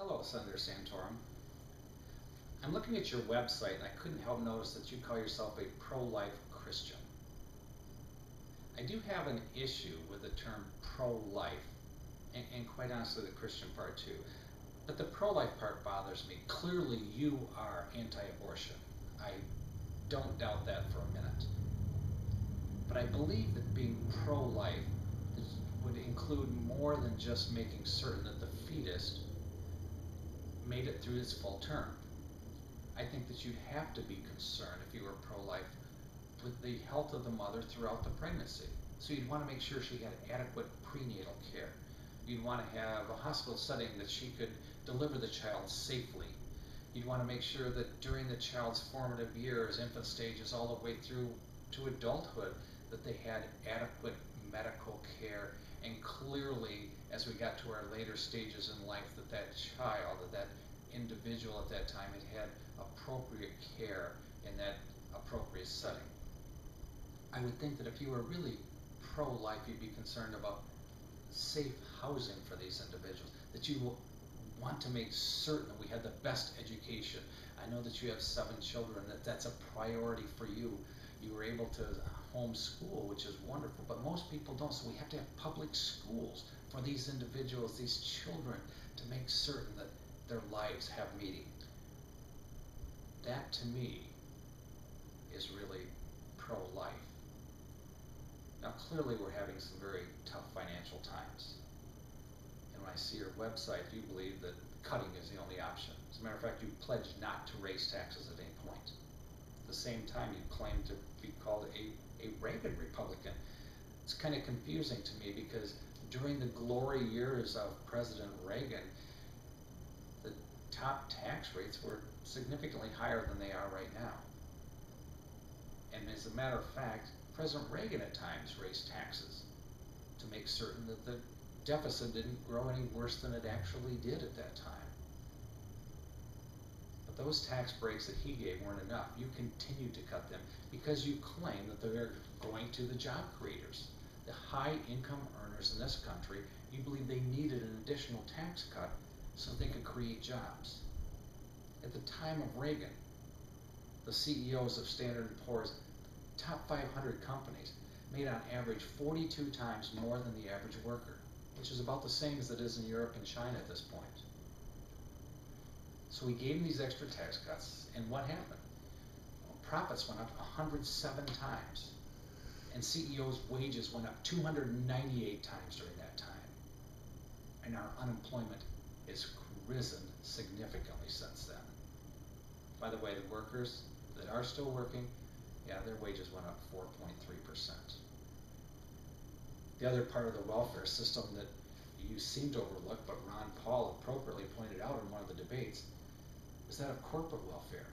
Hello, Senator Santorum. I'm looking at your website and I couldn't help notice that you call yourself a pro-life Christian. I do have an issue with the term pro-life, and quite honestly the Christian part too. But the pro-life part bothers me. Clearly you are anti-abortion. I don't doubt that for a minute. But I believe that being pro-life would include more than just making certain that the fetus made it through its full term. I think that you'd have to be concerned if you were pro-life with the health of the mother throughout the pregnancy. So you'd want to make sure she had adequate prenatal care. You'd want to have a hospital setting that she could deliver the child safely. You'd want to make sure that during the child's formative years, infant stages, all the way through to adulthood, that they had adequate medical care. And clearly, as we got to our later stages in life, that child, that individual at that time had appropriate care in that appropriate setting. I would think that if you were really pro-life, you'd be concerned about safe housing for these individuals, that you want to make certain that we have the best education. I know that you have 7 children, that's a priority for you. You were able to homeschool, which is wonderful, but most people don't, so we have to have public schools for these individuals, these children, to make certain that their lives have meaning. That, to me, is really pro-life. Now, clearly we're having some very tough financial times. And when I see your website, you believe that cutting is the only option. As a matter of fact, you pledge not to raise taxes at any point. At the same time, you claim to be called a Reagan Republican. It's kind of confusing to me because during the glory years of President Reagan, the top tax rates were significantly higher than they are right now. And as a matter of fact, President Reagan at times raised taxes to make certain that the deficit didn't grow any worse than it actually did at that time. But those tax breaks that he gave weren't enough. You continue to cut them because you claim that they're going to the job creators. The high income earners in this country, you believe they needed an additional tax cut so they could create jobs. At the time of Reagan, the CEOs of Standard & Poor's, top 500 companies, made on average 42 times more than the average worker, which is about the same as it is in Europe and China at this point. So we gave them these extra tax cuts, and what happened? Well, profits went up 107 times, and CEOs' wages went up 298 times during that time. And our unemployment has risen significantly since then. By the way, the workers that are still working, yeah, their wages went up 4.3%. The other part of the welfare system that you seem to overlook, but Ron Paul appropriately pointed out in one of the debates, is that of corporate welfare.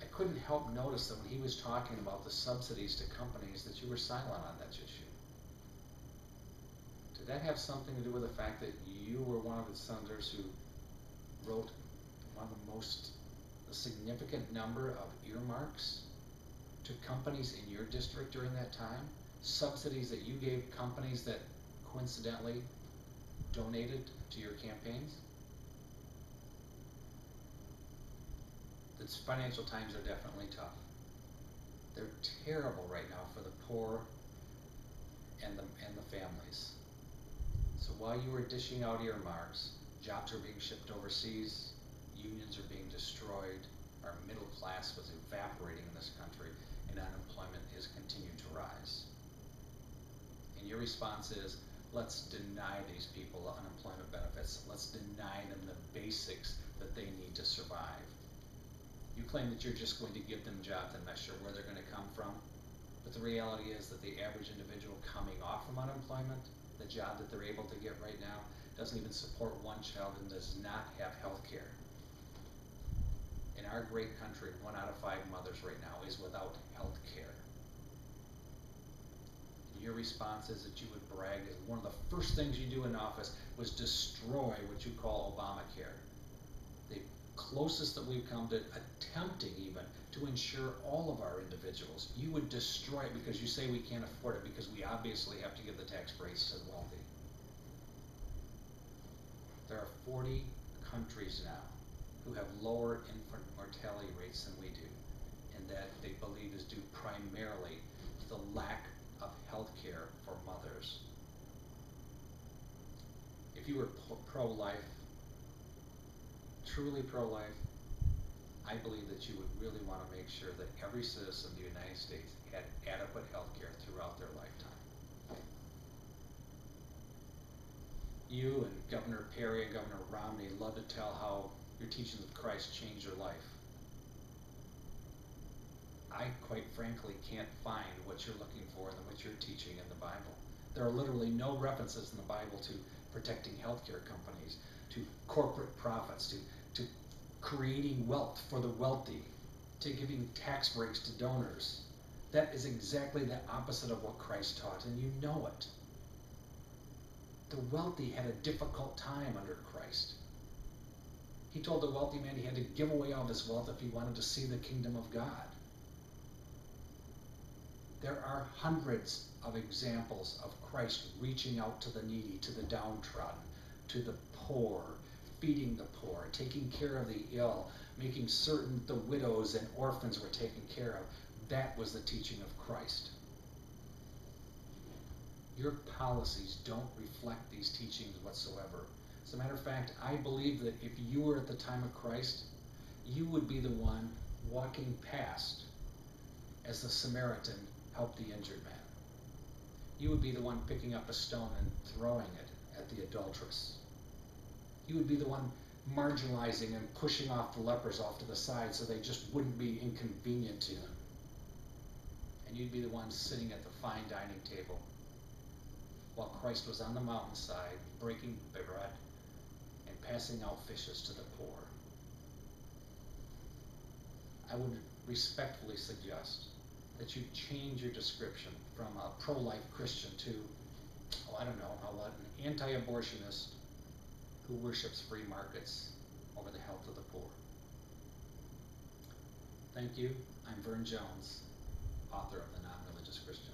I couldn't help notice that when he was talking about the subsidies to companies that you were silent on that issue. Did that have something to do with the fact that you were one of the senators who wrote one of the most significant number of earmarks to companies in your district during that time? Subsidies that you gave companies that coincidentally donated to your campaigns? The financial times are definitely tough. They're terrible right now for the poor and the families. So while you were dishing out earmarks, jobs are being shipped overseas, unions are being destroyed, our middle class was evaporating in this country, and unemployment is continuing to rise. And your response is, let's deny these people unemployment benefits. Let's deny them the basics that they need to survive. You claim that you're just going to give them jobs. I'm not sure where they're going to come from. But the reality is that the average individual coming off from unemployment, the job that they're able to get right now, doesn't even support one child and does not have health care. In our great country, 1 out of 5 mothers right now is without health care. And your response is that you would brag that one of the first things you do in office was destroy what you call Obamacare. The closest that we've come to attempting even to insure all of our individuals. You would destroy it because you say we can't afford it because we obviously have to give the tax breaks to the wealthy. there are 40 countries now who have lower infant mortality rates than we do, and that they believe is due primarily to the lack of health care for mothers. If you were pro-life, truly pro-life, I believe that you would really want to make sure that every citizen of the United States had adequate health care throughout their lifetime. You and Governor Perry and Governor Romney love to tell how your teachings of Christ changed your life. I, quite frankly, can't find what you're looking for and what you're teaching in the Bible. There are literally no references in the Bible to protecting healthcare companies, to corporate profits, to creating wealth for the wealthy, to giving tax breaks to donors. That is exactly the opposite of what Christ taught, and you know it. The wealthy had a difficult time under Christ. He told the wealthy man he had to give away all of his wealth if he wanted to see the kingdom of God. There are hundreds of examples of Christ reaching out to the needy, to the downtrodden, to the poor, feeding the poor, taking care of the ill, making certain the widows and orphans were taken care of. That was the teaching of Christ. Your policies don't reflect these teachings whatsoever. As a matter of fact, I believe that if you were at the time of Christ, you would be the one walking past as the Samaritan helped the injured man. You would be the one picking up a stone and throwing it at the adulteress. You would be the one marginalizing and pushing off the lepers off to the side so they just wouldn't be inconvenient to them. And you'd be the one sitting at the fine dining table while Christ was on the mountainside breaking bread and passing out fishes to the poor. I would respectfully suggest that you change your description from a pro-life Christian to, an anti-abortionist who worships free markets over the health of the poor. Thank you. I'm Vern Jones, author of The Non-Religious Christian.